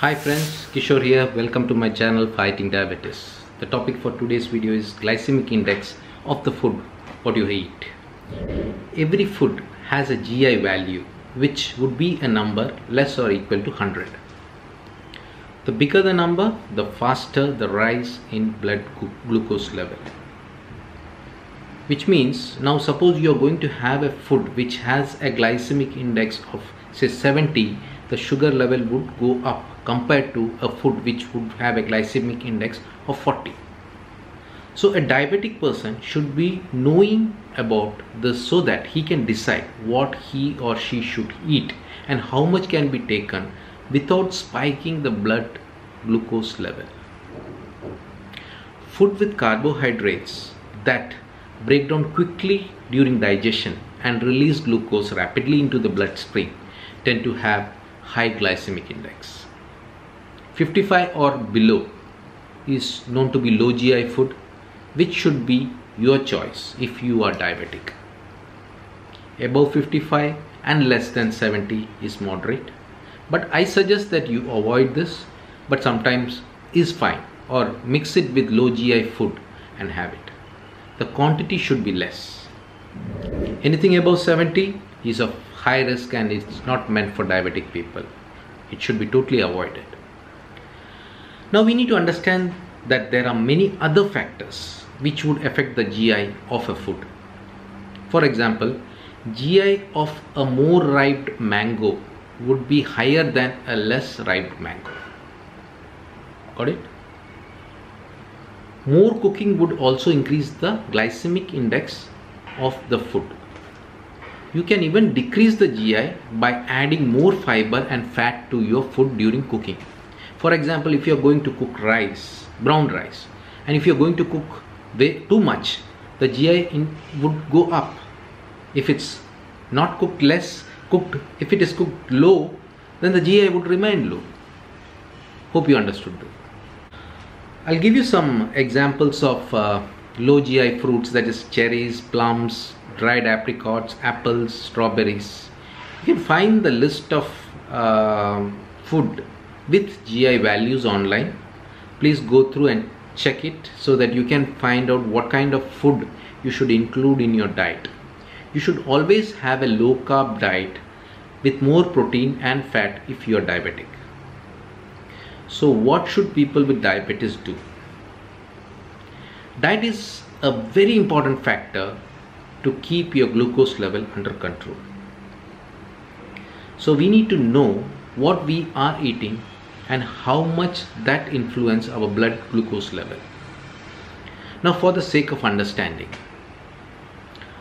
Hi friends, Kishore here. Welcome to my channel Fighting Diabetes. The topic for today's video is glycemic index of the food what you eat. Every food has a GI value which would be a number less or equal to 100. The bigger the number, the faster the rise in blood glucose level. Which means, now suppose you are going to have a food which has a glycemic index of say 70, the sugar level would go up compared to a food which would have a glycemic index of 40. So a diabetic person should be knowing about this so that he can decide what he or she should eat and how much can be taken without spiking the blood glucose level. Food with carbohydrates that break down quickly during digestion and release glucose rapidly into the bloodstream tend to have high glycemic index. 55 or below is known to be low GI food, which should be your choice if you are diabetic. Above 55 and less than 70 is moderate, but I suggest that you avoid this, but sometimes is fine, or mix it with low GI food and have it. The quantity should be less. Anything above 70 is of high risk and it's not meant for diabetic people. It should be totally avoided. Now we need to understand that there are many other factors which would affect the GI of a food. For example, GI of a more ripe mango would be higher than a less ripe mango. Got it? More cooking would also increase the glycemic index of the food. You can even decrease the GI by adding more fiber and fat to your food during cooking. For example, if you are going to cook rice, brown rice, and if you are going to cook way too much, the GI would go up. If it's not cooked if it is cooked low, then the GI would remain low. Hope you understood that. I'll give you some examples of low GI fruits, that is cherries, plums, dried apricots, apples, strawberries. You can find the list of food with GI values online. Please go through and check it so that you can find out what kind of food you should include in your diet. You should always have a low carb diet with more protein and fat if you are diabetic. So what should people with diabetes do? Diet is a very important factor to keep your glucose level under control. So we need to know what we are eating and how much that influence our blood glucose level. Now for the sake of understanding,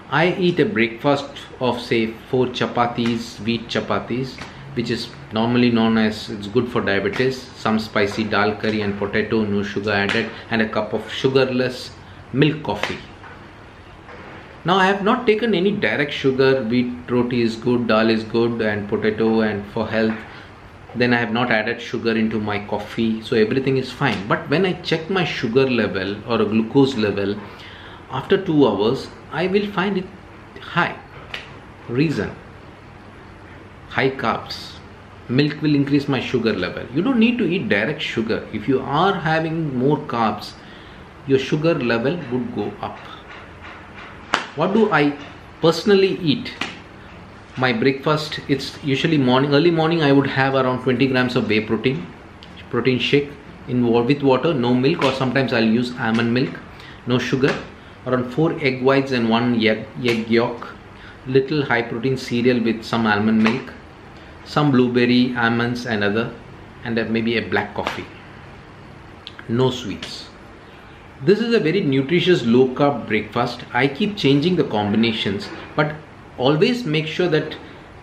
I eat a breakfast of say 4 chapatis, wheat chapatis, which is normally known as, it's good for diabetes, some spicy dal curry and potato, no sugar added, and a cup of sugarless milk coffee. Now I have not taken any direct sugar. Wheat roti is good, dal is good, and potato and for health. Then I have not added sugar into my coffee, so everything is fine. But when I check my sugar level or a glucose level after 2 hours, I will find it high. Reason: high carbs. Milk will increase my sugar level. You don't need to eat direct sugar. If you are having more carbs, your sugar level would go up. What do I personally eat? My breakfast, it's usually early morning. I would have around 20 grams of whey protein shake with water, no milk, or sometimes I'll use almond milk, no sugar. Around 4 egg whites and 1 egg yolk. Little high protein cereal with some almond milk, some blueberry, almonds and other, and maybe a black coffee. No sweets. This is a very nutritious low carb breakfast. I keep changing the combinations, but always make sure that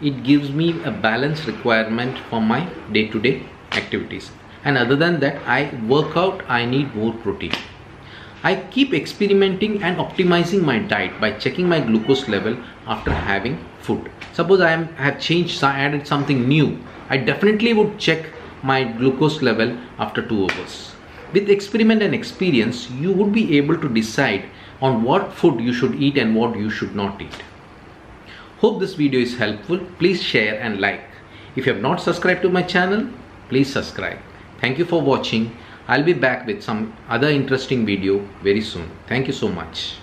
it gives me a balanced requirement for my day-to-day activities. And other than that, I work out, I need more protein. I keep experimenting and optimizing my diet by checking my glucose level after having food. Suppose I have changed, added something new, I definitely would check my glucose level after 2 hours. With experiment and experience, you would be able to decide on what food you should eat and what you should not eat. Hope this video is helpful. Please share and like. If you have not subscribed to my channel, please subscribe. Thank you for watching. I'll be back with some other interesting video very soon. Thank you so much.